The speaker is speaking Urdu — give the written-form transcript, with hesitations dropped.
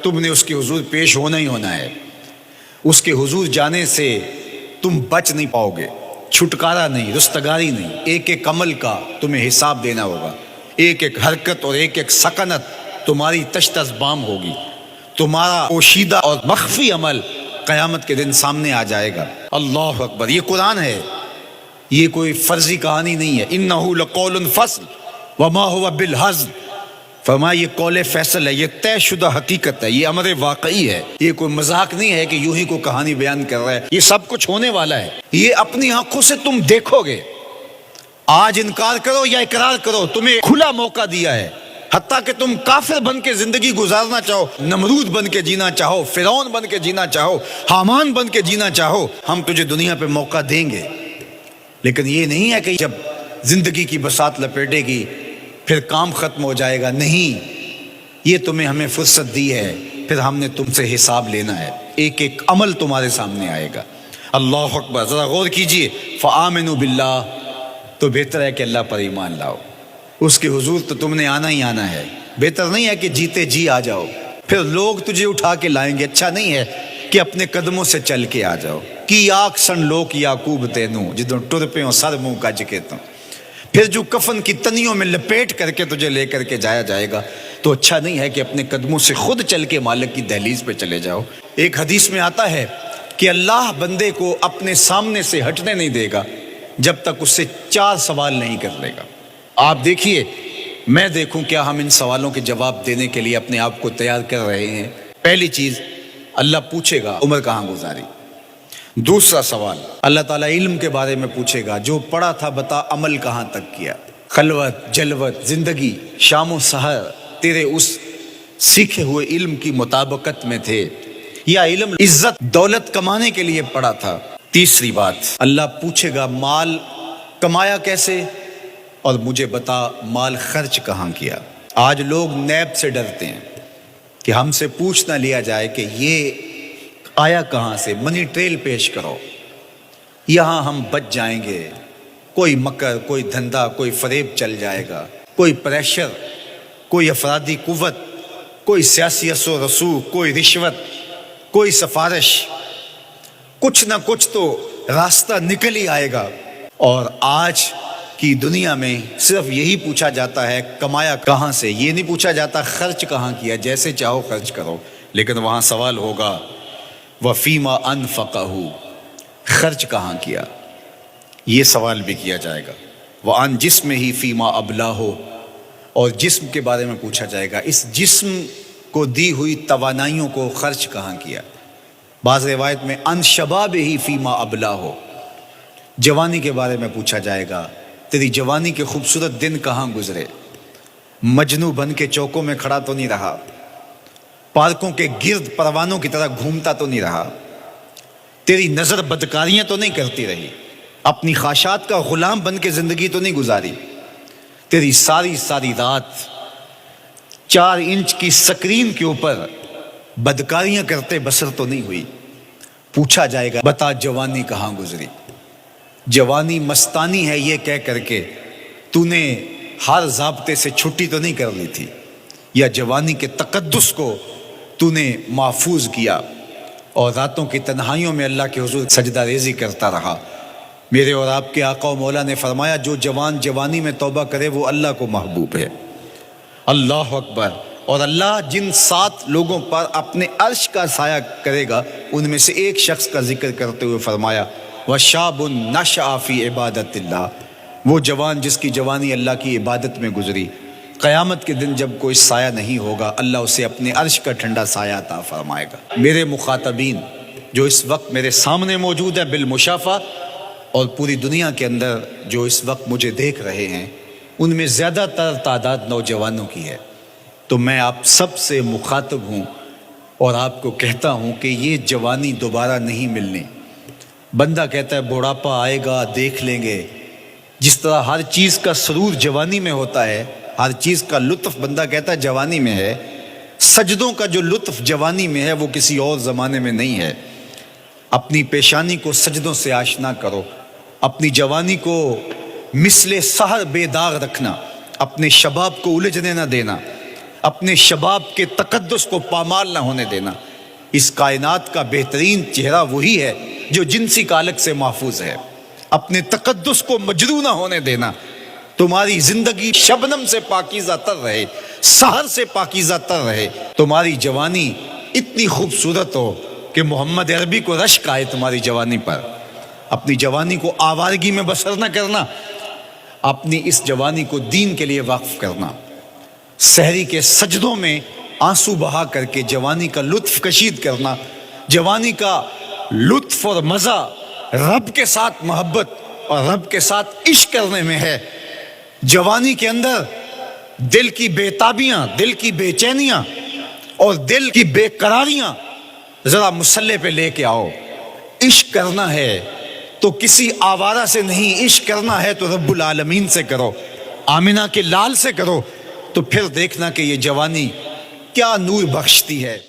تم نے اس کے حضور پیش ہونا ہی ہونا ہے. اس کے حضور جانے سے تم بچ نہیں پاؤ گے، چھٹکارا نہیں، رستگاری نہیں. ایک ایک عمل کا تمہیں حساب دینا ہوگا، ایک ایک حرکت اور ایک ایک سکنت تمہاری تشت ازبام ہوگی. تمہارا پوشیدہ اور مخفی عمل قیامت کے دن سامنے آ جائے گا. اللہ اکبر. یہ قرآن ہے، یہ کوئی فرضی کہانی نہیں ہے. انہ لقول فصل وما هو بالہزل. فرمایا یہ قول فیصل ہے، یہ طے شدہ حقیقت ہے، یہ امر واقعی ہے. یہ کوئی مذاق نہیں ہے کہ یوں ہی کوئی کہانی بیان کر رہا ہے. یہ سب کچھ ہونے والا ہے، یہ اپنی آنکھوں سے تم دیکھو گے. آج انکار کرو یا اقرار کرو، تمہیں کھلا موقع دیا ہے. حتیٰ کہ تم کافر بن کے زندگی گزارنا چاہو، نمرود بن کے جینا چاہو، فرعون بن کے جینا چاہو، حامان بن کے جینا چاہو، ہم تجھے دنیا پہ موقع دیں گے. لیکن یہ نہیں ہے کہ جب زندگی کی بساط لپیٹے گی پھر کام ختم ہو جائے گا. نہیں، یہ تمہیں ہمیں فرصت دی ہے، پھر ہم نے تم سے حساب لینا ہے. ایک ایک عمل تمہارے سامنے آئے گا. اللہ اکبر. ذرا غور کیجئے. فآمنوا باللہ، تو بہتر ہے کہ اللہ پر ایمان لاؤ. اس کے حضور تو تم نے آنا ہی آنا ہے. بہتر نہیں ہے کہ جیتے جی آ جاؤ، پھر لوگ تجھے اٹھا کے لائیں گے. اچھا نہیں ہے کہ اپنے قدموں سے چل کے آ جاؤ. کی آگ سن لوک یعقوب تینوں جدوں ٹر پہ سر منہ کج کے تو پھر جو کفن کی تنیوں میں لپیٹ کر کے تجھے لے کر کے جایا جائے گا. تو اچھا نہیں ہے کہ اپنے قدموں سے خود چل کے مالک کی دہلیز پہ چلے جاؤ. ایک حدیث میں آتا ہے کہ اللہ بندے کو اپنے سامنے سے ہٹنے نہیں دے گا جب تک اس سے 4 سوال نہیں کر لے گا. آپ دیکھیے، میں دیکھوں کیا ہم ان سوالوں کے جواب دینے کے لیے اپنے آپ کو تیار کر رہے ہیں. پہلی چیز، اللہ پوچھے گا عمر کہاں گزاری. دوسرا سوال، اللہ تعالیٰ علم کے بارے میں پوچھے گا. جو پڑھا تھا بتا، عمل کہاں تک کیا. خلوت، جلوت، زندگی، شام و سحر تیرے اس سیکھے ہوئے علم کی مطابقت میں تھے یا علم عزت دولت کمانے کے لیے پڑھا تھا. تیسری بات، اللہ پوچھے گا مال کمایا کیسے، اور مجھے بتا مال خرچ کہاں کیا. آج لوگ نیب سے ڈرتے ہیں کہ ہم سے پوچھ نہ لیا جائے کہ یہ آیا کہاں سے. منی ٹریل پیش کرو، یہاں ہم بچ جائیں گے. کوئی مکر، کوئی دھندا، کوئی فریب چل جائے گا، کوئی پریشر، کوئی افرادی قوت، کوئی سیاسی اثر و رسوخ، کوئی رشوت، کوئی سفارش، کچھ نہ کچھ تو راستہ نکل ہی آئے گا. اور آج کی دنیا میں صرف یہی پوچھا جاتا ہے کمایا کہاں سے. یہ نہیں پوچھا جاتا خرچ کہاں کیا. جیسے چاہو خرچ کرو، لیکن وہاں سوال ہوگا وفیما انفقہ، خرچ کہاں کیا. یہ سوال بھی کیا جائے گا. وعن جسم ہی فیما ابلاہ، اور جسم کے بارے میں پوچھا جائے گا اس جسم کو دی ہوئی توانائیوں کو خرچ کہاں کیا. بعض روایت میں ان شباب ہی فیما ابلاہ، جوانی کے بارے میں پوچھا جائے گا تیری جوانی کے خوبصورت دن کہاں گزرے. مجنو بن کے چوکوں میں کھڑا تو نہیں رہا، پارکوں کے گرد پروانوں کی طرح گھومتا تو نہیں رہا، تیری نظر بدکاریاں تو نہیں کرتی رہی، اپنی خواہشات کا غلام بن کے زندگی تو نہیں گزاری، تیری ساری ساری رات 4 انچ کی سکرین کے اوپر بدکاریاں کرتے بسر تو نہیں ہوئی. پوچھا جائے گا بتا جوانی کہاں گزری. جوانی مستانی ہے یہ کہہ کر کے تو نے ہر ضابطے سے چھٹی تو نہیں کر لی تھی، یا جوانی کے تقدس کو تو نے محفوظ کیا اور راتوں کی تنہائیوں میں اللہ کے حضور سجدہ ریزی کرتا رہا. میرے اور آپ کے آقا و مولا نے فرمایا جو جوان جوانی میں توبہ کرے وہ اللہ کو محبوب ہے. اللہ اکبر. اور اللہ جن 7 لوگوں پر اپنے عرش کا سایہ کرے گا ان میں سے ایک شخص کا ذکر کرتے ہوئے فرمایا وَشَابٌ نَشَأَ فِي عِبَادَةِ اللَّهِ، وہ جوان جس کی جوانی اللہ کی عبادت میں گزری. قیامت کے دن جب کوئی سایہ نہیں ہوگا اللہ اسے اپنے عرش کا ٹھنڈا سایہ عطا فرمائے گا. میرے مخاطبین جو اس وقت میرے سامنے موجود ہیں بالمشافہ، اور پوری دنیا کے اندر جو اس وقت مجھے دیکھ رہے ہیں، ان میں زیادہ تر تعداد نوجوانوں کی ہے. تو میں آپ سب سے مخاطب ہوں اور آپ کو کہتا ہوں کہ یہ جوانی دوبارہ نہیں ملنی. بندہ کہتا ہے بڑھاپا آئے گا دیکھ لیں گے. جس طرح ہر چیز کا سرور جوانی میں ہوتا ہے، ہر چیز کا لطف بندہ کہتا ہے جوانی میں ہے، سجدوں کا جو لطف جوانی میں ہے وہ کسی اور زمانے میں نہیں ہے. اپنی پیشانی کو سجدوں سے آشنا کرو، اپنی جوانی کو مثل سحر بے داغ رکھنا، اپنے شباب کو الجھنے نہ دینا، اپنے شباب کے تقدس کو پامال نہ ہونے دینا۔ اس کائنات کا بہترین چہرہ وہی ہے جو جنسی کالک سے محفوظ ہے۔ اپنے تقدس کو مجروح نہ ہونے دینا۔ تمہاری زندگی شبنم سے پاکیزہ تر رہے، سحر سے پاکیزہ تر رہے۔ تمہاری جوانی اتنی خوبصورت ہو کہ محمد عربی کو رشک آئے تمہاری جوانی پر۔ اپنی جوانی کو آوارگی میں بسر نہ کرنا، اپنی اس جوانی کو دین کے لیے وقف کرنا۔ سحری کے سجدوں میں آنسو بہا کر کے جوانی کا لطف کشید کرنا۔ جوانی کا لطف اور مزہ رب کے ساتھ محبت اور رب کے ساتھ عشق کرنے میں ہے۔ جوانی کے اندر دل کی بےتابیاں، دل کی بے چینیاں اور دل کی بے قراریاں ذرا مسلح پہ لے کے آؤ۔ عشق کرنا ہے تو کسی آوارہ سے نہیں، عشق کرنا ہے تو رب العالمین سے کرو، آمنہ کے لال سے کرو، تو پھر دیکھنا کہ یہ جوانی کیا نور بخشتی ہے۔